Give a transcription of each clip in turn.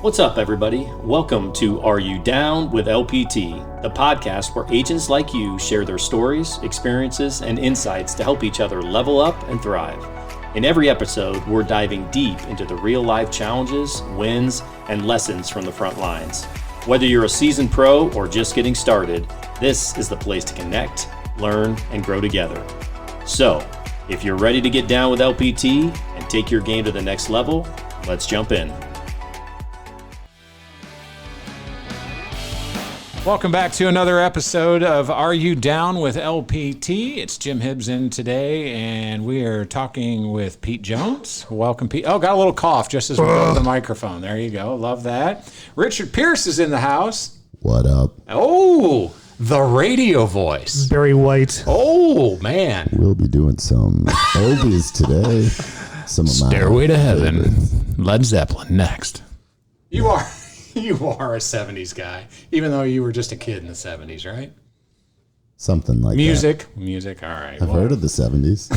What's up, everybody? Welcome to Are You Down with LPT, the podcast where agents like you share their stories, experiences, and insights to help each other level up and thrive. In every episode, we're diving deep into the real-life challenges, wins, and lessons from the front lines. Whether you're a seasoned pro or just getting started, this is the place to connect, learn, and grow together. So, if you're ready to get down with LPT and take your game to the next level, let's jump in. Welcome back to another episode of Are You Down with LPT? It's Jim Hibbs in today, and we are talking with Pete Jones. Welcome, Pete. Oh, got a little cough just as we go to the microphone. There you go. Love that. Richard Pierce is in the house. What up? Oh, the radio voice. Barry White. Oh, man. We'll be doing some oldies today. Some of my Stairway to Heaven. favorites. Led Zeppelin next. You are a 70s guy, even though you were just a kid in the 70s, right? Something like Music, all right. that. I've heard of the 70s.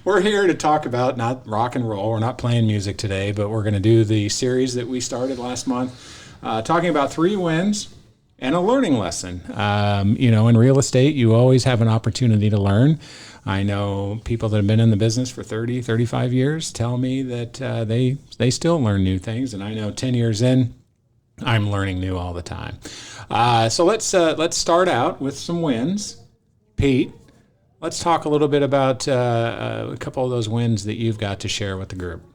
We're here to talk about not rock and roll. We're not playing music today, but we're going to do the series that we started last month, talking about 3 wins and a learning lesson. In real estate, you always have an opportunity to learn. I know people that have been in the business for 30, 35 years tell me that they still learn new things. And I know 10 years in, I'm learning new all the time. So let's start out with some wins. Pete, let's talk a little bit about a couple of those wins that you've got to share with the group.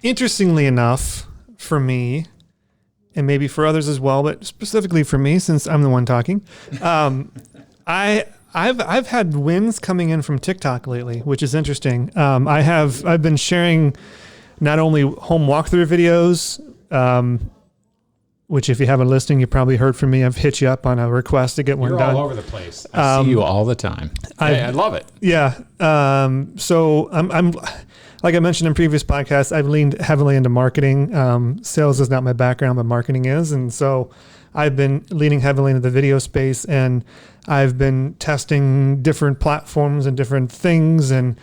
Interestingly enough, for me, and maybe for others as well, but specifically for me, since I'm the one talking, I've had wins coming in from TikTok lately, which is interesting. I've been sharing not only home walkthrough videos, which if you haven't listened, you probably heard from me. I've hit you up on a request to get one You're done. all over the place. I see you all the time. I love it. Yeah. So I'm like I mentioned in previous podcasts, I've leaned heavily into marketing. Sales is not my background, but marketing is. And so I've been leaning heavily into the video space, and I've been testing different platforms and different things. And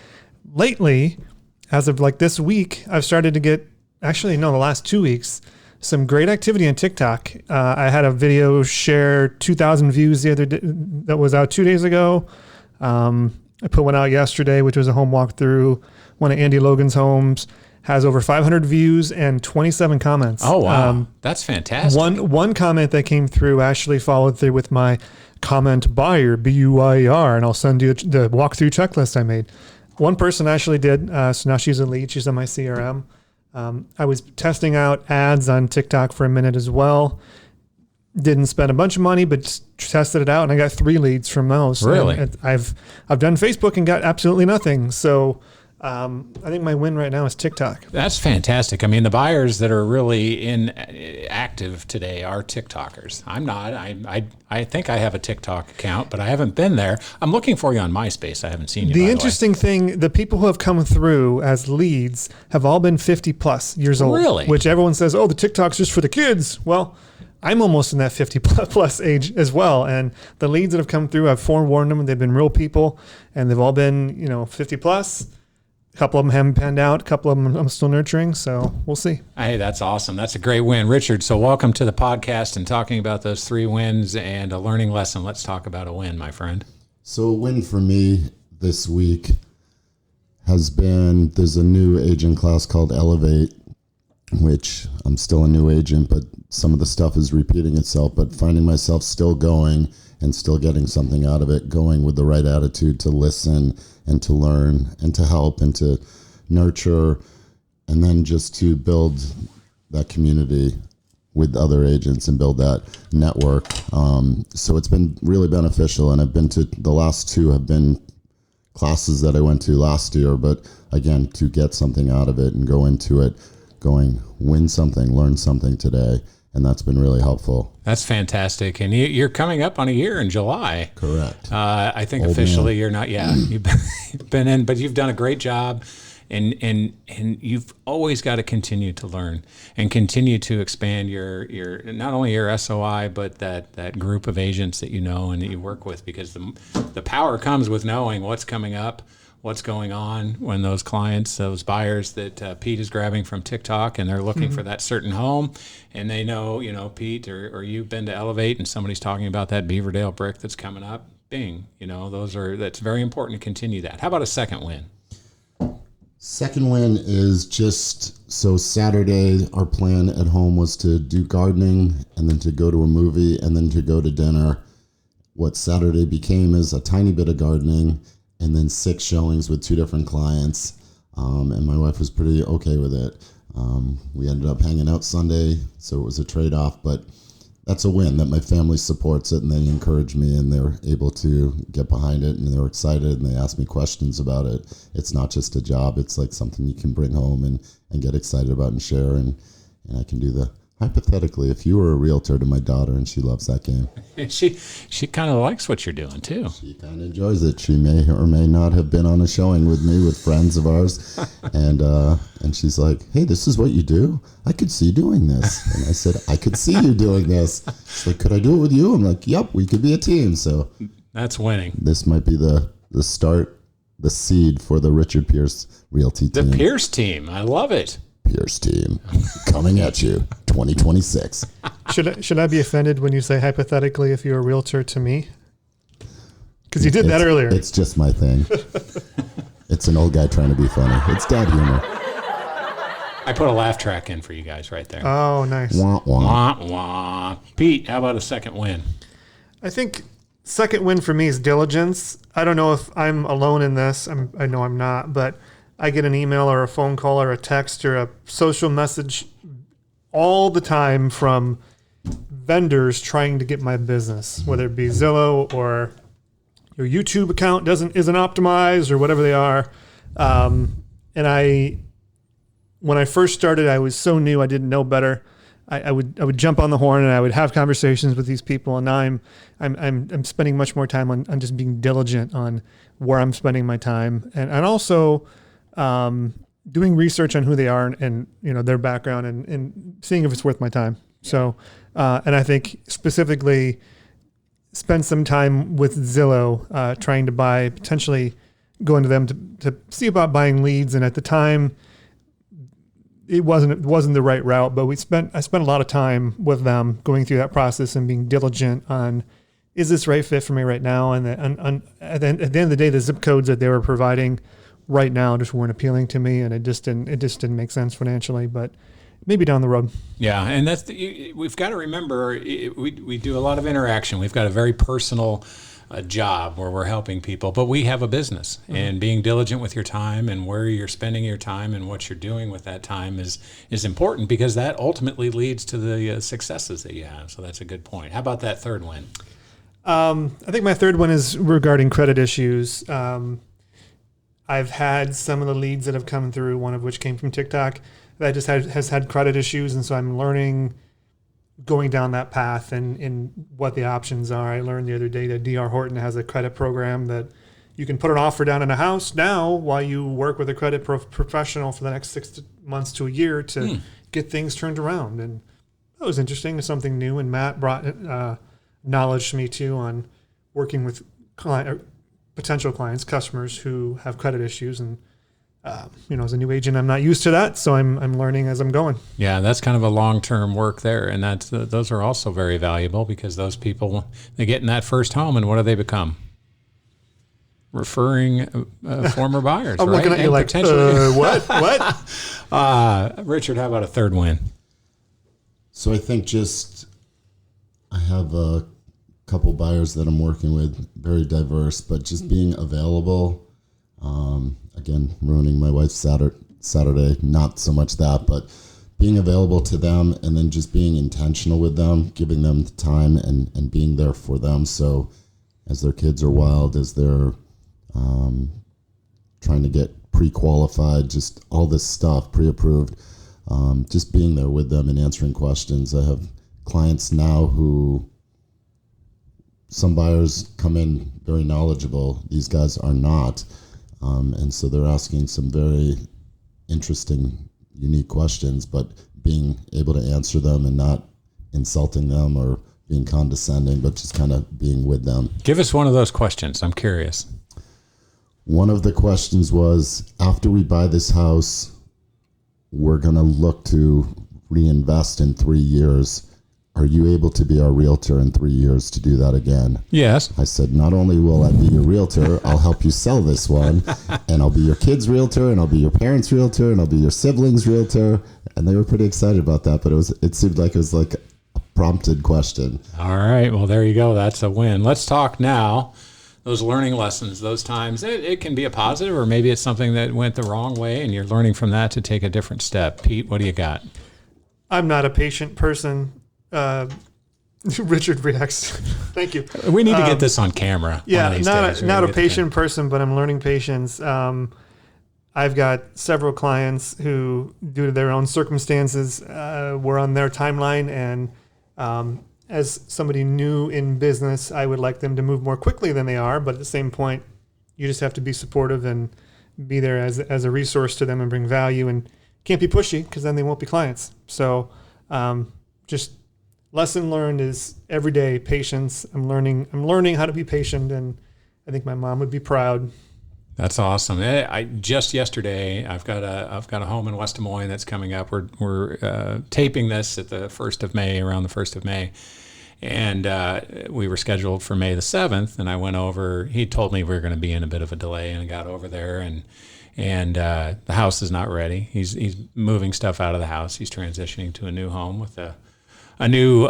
lately, as of like this week, I've started to get, the last 2 weeks, some great activity on TikTok. I had a video share 2,000 views the other day that was out 2 days ago. I put one out yesterday, which was a home walkthrough. One of Andy Logan's homes has over 500 views and 27 comments. Oh, wow. That's fantastic. One comment that came through actually followed through with my comment buyer, B-U-Y-E-R, and I'll send you the walkthrough checklist I made. One person actually did, so now she's a lead. She's on my CRM. I was testing out ads on TikTok for a minute as well. Didn't spend a bunch of money, but tested it out, and I got 3 leads from those. Really? And I've done Facebook and got absolutely nothing. So I think my win right now is TikTok. That's fantastic. I mean, the buyers that are really active today are TikTokers. I'm not. I think I have a TikTok account, but I haven't been there. I'm looking for you on MySpace. I haven't seen you. The interesting thing, the people who have come through as leads have all been 50 plus years old. Really? Which everyone says, oh, the TikTok's just for the kids. Well, I'm almost in that 50 plus age as well. And the leads that have come through, I've forewarned them. They've been real people, and they've all been, 50 plus. A couple of them haven't panned out. A couple of them I'm still nurturing. So we'll see. Hey, that's awesome. That's a great win. Richard, so welcome to the podcast and talking about those 3 wins and a learning lesson. Let's talk about a win, my friend. So a win for me this week has been, there's a new agent class called Elevate, which I'm still a new agent, but some of the stuff is repeating itself, but finding myself still going and still getting something out of it, going with the right attitude to listen and to learn and to help and to nurture, and then just to build that community with other agents and build that network. So it's been really beneficial, and I've been to, the last 2 have been classes that I went to last year, but again, to get something out of it and go into it going, win something, learn something today. And that's been really helpful. That's fantastic. And you're coming up on a year in July. Correct. I think officially you're not. Yeah, you've been in, but you've done a great job. and you've always got to continue to learn and continue to expand your not only your SOI, but that group of agents that you know and that you work with, because the power comes with knowing what's coming up, what's going on when those clients, those buyers that Pete is grabbing from TikTok, and they're looking for that certain home, and they know, Pete or you've been to Elevate and somebody's talking about that Beaverdale brick that's coming up. Bing, that's very important to continue that. How about a second win? Second win is just, so Saturday, our plan at home was to do gardening and then to go to a movie and then to go to dinner. What Saturday became is a tiny bit of gardening and then 6 showings with 2 different clients. And my wife was pretty okay with it. We ended up hanging out Sunday, so it was a trade-off, but that's a win that my family supports it and they encourage me and they're able to get behind it and they're excited and they ask me questions about it. It's not just a job. It's like something you can bring home and get excited about and share. And I can do hypothetically, if you were a realtor to my daughter and she loves that game. And she kind of likes what you're doing too. She kind of enjoys it. She may or may not have been on a showing with me with friends of ours. And she's like, hey, this is what you do? I could see doing this. And I said, I could see you doing this. She's like, could I do it with you? I'm like, yep, we could be a team. So that's winning. This might be the start, the seed for the Richard Pierce Realty team. The Pierce team. I love it. Pierce team coming at you 2026. Should I be offended when you say hypothetically if you're a realtor to me? Because you did that earlier. It's just my thing. It's an old guy trying to be funny. It's dad humor. I put a laugh track in for you guys right there. Oh, nice. Wah, wah. Wah, wah. Pete, how about a second win? I think second win for me is diligence. I don't know if I'm alone in this. I know I'm not, but I get an email or a phone call or a text or a social message all the time from vendors trying to get my business, whether it be Zillow or your YouTube account isn't optimized or whatever they are. And when I first started, I was so new, I didn't know better. I would jump on the horn and I would have conversations with these people. And now I'm spending much more time on just being diligent on where I'm spending my time, and also doing research on who they are and their background and seeing if it's worth my time. So, and I think specifically spend some time with Zillow, trying to potentially going to them to see about buying leads. And at the time, it wasn't the right route, but I spent a lot of time with them going through that process and being diligent on, is this right fit for me right now? And at the end of the day, the zip codes that they were providing right now just weren't appealing to me, and it just didn't make sense financially, but maybe down the road. Yeah, and we've got to remember, we do a lot of interaction. We've got a very personal job where we're helping people, but we have a business, and being diligent with your time and where you're spending your time and what you're doing with that time is important, because that ultimately leads to the successes that you have. So that's a good point. How about that third win? I think my third one is regarding credit issues. I've had some of the leads that have come through, one of which came from TikTok, that just has had credit issues. And so I'm learning, going down that path and what the options are. I learned the other day that D.R. Horton has a credit program that you can put an offer down in a house now while you work with a credit professional for the next 6 months to a year to get things turned around. And that was interesting. It's something new. And Matt brought knowledge to me too on working with potential clients, customers who have credit issues. And, as a new agent, I'm not used to that. So I'm learning as I'm going. Yeah, that's kind of a long-term work there. And those are also very valuable, because those people, they get in that first home and what do they become? Referring former buyers, I'm right? looking at you and like, potentially, what? Richard, how about a third win? So I think I have a couple buyers that I'm working with, very diverse, but just being available. Again, ruining my wife's Saturday, not so much that, but being available to them and then just being intentional with them, giving them the time and being there for them. So as their kids are wild, as they're trying to get pre-qualified, just all this stuff, pre-approved, just being there with them and answering questions. I have clients now who, some buyers come in very knowledgeable. These guys are not. And so they're asking some very interesting, unique questions, but being able to answer them and not insulting them or being condescending, but just kind of being with them. Give us one of those questions. I'm curious. One of the questions was, after we buy this house, we're going to look to reinvest in 3 years. Are you able to be our realtor in 3 years to do that again? Yes. I said, not only will I be your realtor, I'll help you sell this one, and I'll be your kid's realtor, and I'll be your parents' realtor, and I'll be your siblings' realtor. And they were pretty excited about that, but it seemed like it was like a prompted question. All right. Well, there you go. That's a win. Let's talk now. Those learning lessons, those times, it can be a positive, or maybe it's something that went the wrong way and you're learning from that to take a different step. Pete, what do you got? I'm not a patient person. Richard reacts. Thank you. We need to get this on camera. Yeah, one of these not days. a patient person, but I'm learning patience. I've got several clients who, due to their own circumstances, were on their timeline, and as somebody new in business, I would like them to move more quickly than they are. But at the same point, you just have to be supportive and be there as a resource to them and bring value, and can't be pushy because then they won't be clients. So just lesson learned is every day patience. I'm learning how to be patient, and I think my mom would be proud. That's awesome. I just yesterday, I've got a home in West Des Moines that's coming up. We're taping this at the 1st of May, around the 1st of May. And we were scheduled for May the 7th, and I went over. He told me we were going to be in a bit of a delay, and I got over there, and the house is not ready. He's moving stuff out of the house. He's transitioning to a new home with a new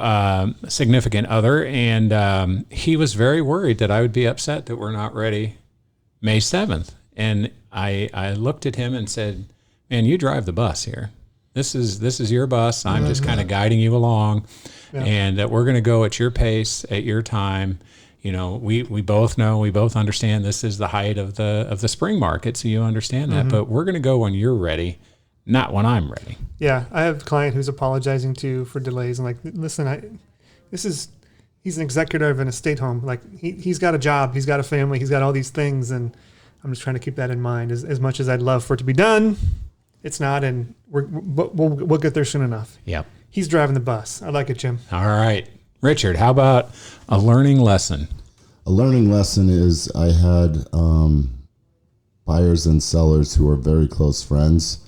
significant other, and he was very worried that I would be upset that we're not ready May 7th. And I looked at him and said, "Man, you drive the bus here. This is your bus. I'm just kind of guiding you along." Yeah. And that we're going to go at your pace, at your time. You know, we both know, we both understand this is the height of the spring market, so you understand that. But we're going to go when you're ready, not when I'm ready. Yeah, I have a client who's apologizing for delays. I'm like, listen, he's an executive of an estate home. Like he's got a job, he's got a family, he's got all these things, and I'm just trying to keep that in mind. As much as I'd love for it to be done, it's not, and we'll get there soon enough. Yep. He's driving the bus. I like it, Jim. All right. Richard, how about a learning lesson? A learning lesson is I had buyers and sellers who are very close friends.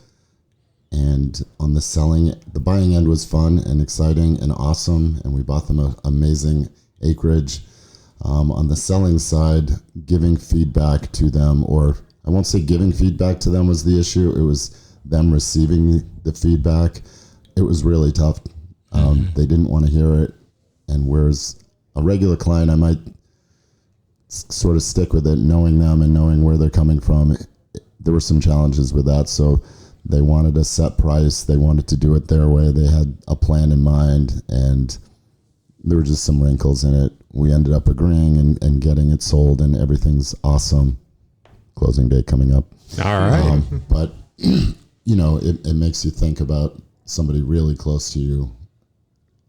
And on the buying end was fun and exciting and awesome. And we bought them an amazing acreage. On the selling side, giving feedback to them, or I won't say giving feedback to them was the issue. It was them receiving the feedback. It was really tough. They didn't want to hear it. And whereas a regular client, I might sort of stick with it, knowing them and knowing where they're coming from. There were some challenges with that. So they wanted a set price. They wanted to do it their way. They had a plan in mind, and there were just some wrinkles in it. We ended up agreeing and getting it sold, and everything's awesome. Closing date coming up. All right. But, you know, it makes you think about somebody really close to you,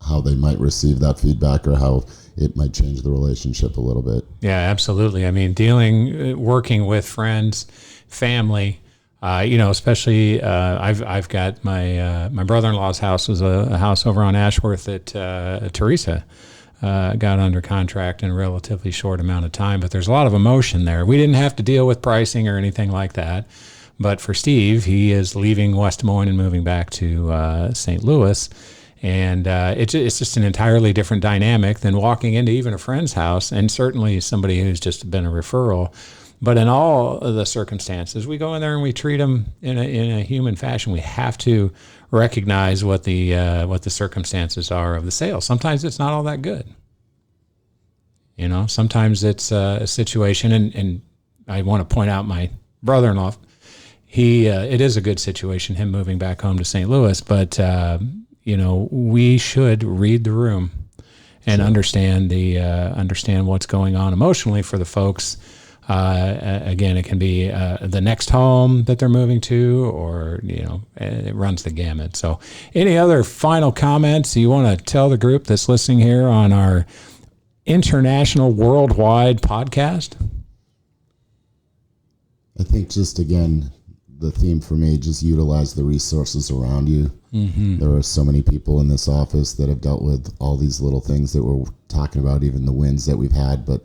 how they might receive that feedback or how it might change the relationship a little bit. Yeah, absolutely. I mean, working with friends, family, especially I've got my brother-in-law's house was a house over on Ashworth that Teresa got under contract in a relatively short amount of time, but there's a lot of emotion there. We didn't have to deal with pricing or anything like that. But for Steve, he is leaving West Des Moines and moving back to St. Louis. And it's just an entirely different dynamic than walking into even a friend's house, and certainly somebody who's just been a referral. But in all of the circumstances, we go in there and we treat them in a human fashion. We have to recognize what the circumstances are of the sale. Sometimes it's not all that good. You know, sometimes it's a situation, and I want to point out my brother-in-law. It is a good situation, him moving back home to St. Louis, but we should read the room and understand what's going on emotionally for the folks. Again, it can be the next home that they're moving to, or it runs the gamut. So, any other final comments you want to tell the group that's listening here on our international, worldwide podcast? I think just again, the theme for me, just utilize the resources around you. There are so many people in this office that have dealt with all these little things that we're talking about, even the wins that we've had. But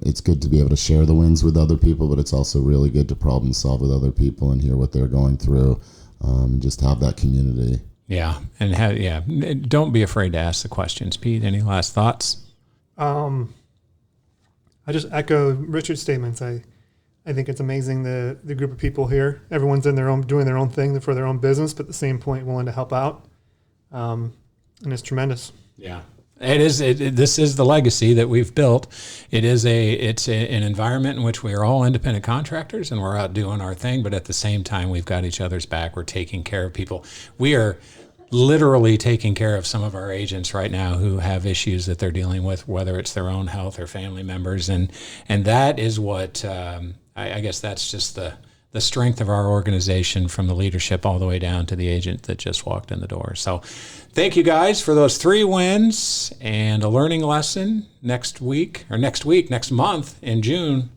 it's good to be able to share the wins with other people, but it's also really good to problem solve with other people and hear what they're going through, and just have that community. Yeah, and don't be afraid to ask the questions. Pete, any last thoughts? I just echo Richard's statements. I think it's amazing the group of people here. Everyone's in doing their own thing for their own business, but at the same point willing to help out. And it's tremendous. Yeah. It is. This is the legacy that we've built. It's an environment in which we are all independent contractors and we're out doing our thing, but at the same time, we've got each other's back. We're taking care of people. We are literally taking care of some of our agents right now who have issues that they're dealing with, whether it's their own health or family members, and that is what I guess that's just the strength of our organization, from the leadership all the way down to the agent that just walked in the door. So thank you guys for those 3 wins and a learning lesson. Next month in June,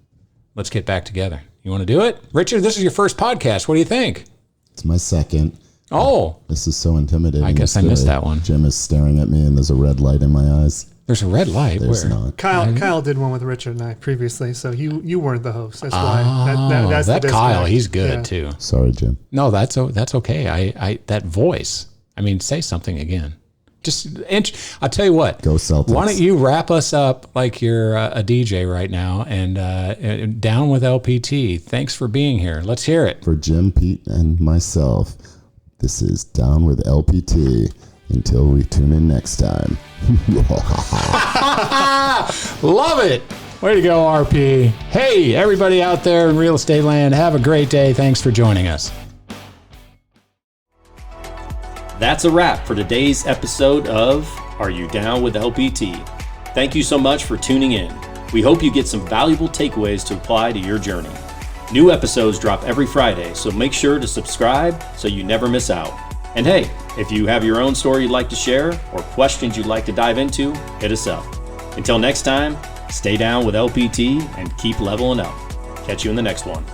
let's get back together. You want to do it? Richard, this is your first podcast. What do you think? It's my second. Oh, this is so intimidating. I guess I missed that one. Jim is staring at me and there's a red light in my eyes. There's a red light. There's Where? not. Kyle did one with Richard and I previously, so you weren't the host. That's why. That's that the Kyle, disconnect. he's good Yeah. too. Sorry, Jim. No, that's okay. I that voice. I mean, say something again. I'll tell you what. Go Celtics. Why don't you wrap us up like you're a DJ right now, and down with LPT. Thanks for being here. Let's hear it. For Jim, Pete, and myself, this is Down with LPT. Until we tune in next time. Love it. Way to go, RP. Hey, everybody out there in real estate land, have a great day. Thanks for joining us. That's a wrap for today's episode of Are You Down with LPT? Thank you so much for tuning in. We hope you get some valuable takeaways to apply to your journey. New episodes drop every Friday, so make sure to subscribe so you never miss out. And hey, if you have your own story you'd like to share or questions you'd like to dive into, hit us up. Until next time, stay down with LPT and keep leveling up. Catch you in the next one.